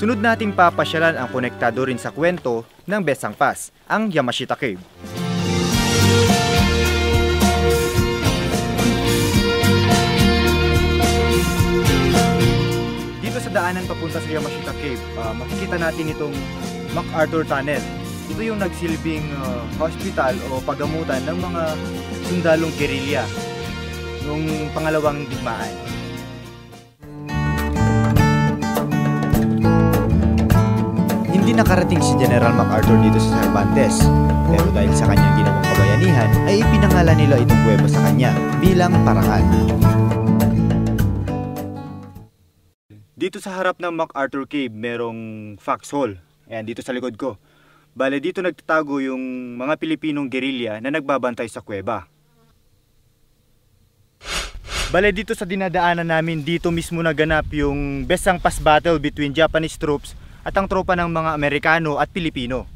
Sunod nating papasyalan ang konektado rin sa kwento ng Besang Pass, ang Yamashita Cave. Dito sa daanan papunta sa Yamashita Cave, makikita natin itong MacArthur Tunnel. Ito yung nagsilbing hospital o pagamutan ng mga sundalong gerilya noong pangalawang digmaan. Hindi nakarating si General MacArthur dito sa Cervantes, pero dahil sa kanyang ginawang kabayanihan ay ipinangalan nila itong kuweba sa kanya bilang parangal. Dito sa harap ng MacArthur Cave merong foxhole. Ayan, dito sa likod ko. Bale, dito nagtatago yung mga Pilipinong gerilya na nagbabantay sa kuweba. Bale, dito sa dinadaanan namin, dito mismo naganap yung Besang Pass battle between Japanese troops at ang tropa ng mga Amerikano at Pilipino.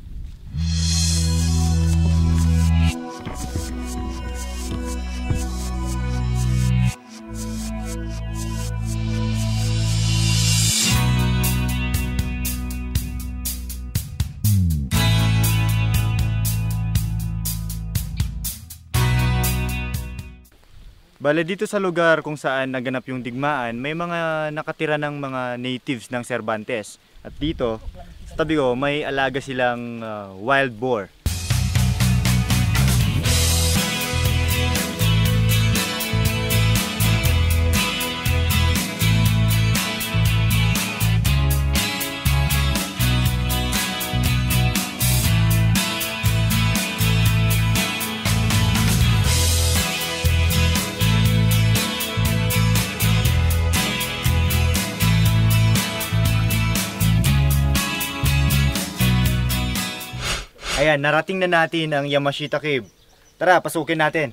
Bale, dito sa lugar kung saan naganap yung digmaan, may mga nakatira ng mga natives ng Cervantes. At dito, sa tabi ko, may alaga silang wild boar. Ayan, narating na natin ang Yamashita Cave. Tara, pasukin natin.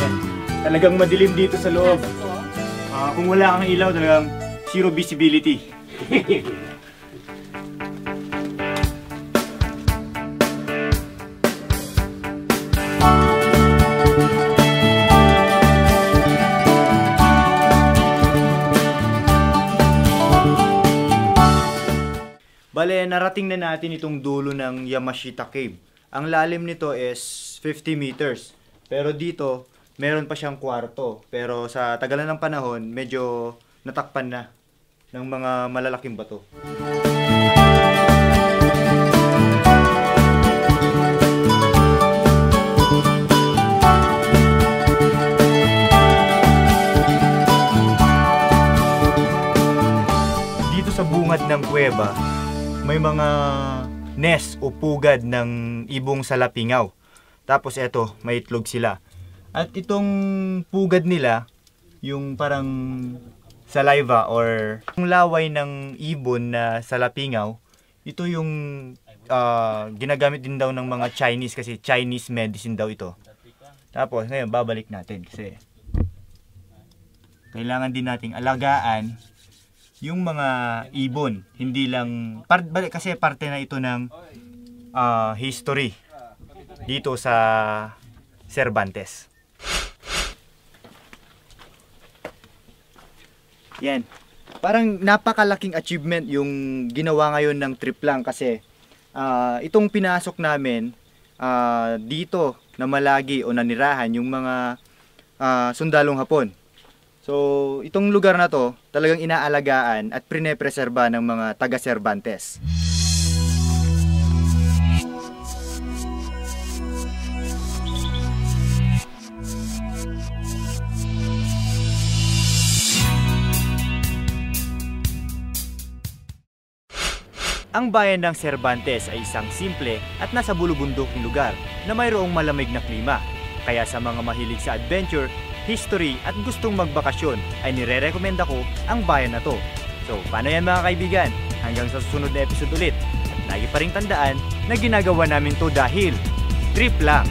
Ayan, talagang madilim dito sa loob. Kung wala kang ilaw, talagang zero visibility. Bale, narating na natin itong dulo ng Yamashita Cave. Ang lalim nito is 50 meters. Pero dito, meron pa siyang kwarto. Pero sa tagalan ng panahon, medyo natakpan na ng mga malalaking bato. Dito sa bungad ng kuweba, may mga nest o pugad ng ibong salapingaw. Tapos eto, may itlog sila. At itong pugad nila, yung parang saliva or yung laway ng ibon na salapingaw, ito yung ginagamit din daw ng mga Chinese kasi Chinese medicine daw ito. Tapos ngayon, babalik natin kasi kailangan din nating alagaan yung mga ibon, hindi lang kasi parte na ito ng history dito sa Cervantes. Yan. Parang napakalaking achievement yung ginawa ngayon ng trip lang kasi itong pinasok namin dito na malagi o nanirahan yung mga sundalong Hapon. So, itong lugar na to, talagang inaalagaan at prinepreserba ng mga taga-Cervantes. Ang bayan ng Cervantes ay isang simple at nasa bulubunduking lugar na mayroong malamig na klima. Kaya sa mga mahilig sa adventure, history at gustong magbakasyon ay nire-recommenda ko ang bayan na to. So, paano yan mga kaibigan? Hanggang sa susunod na episode ulit. At lagi pa ring tandaan na ginagawa namin to dahil trip lang.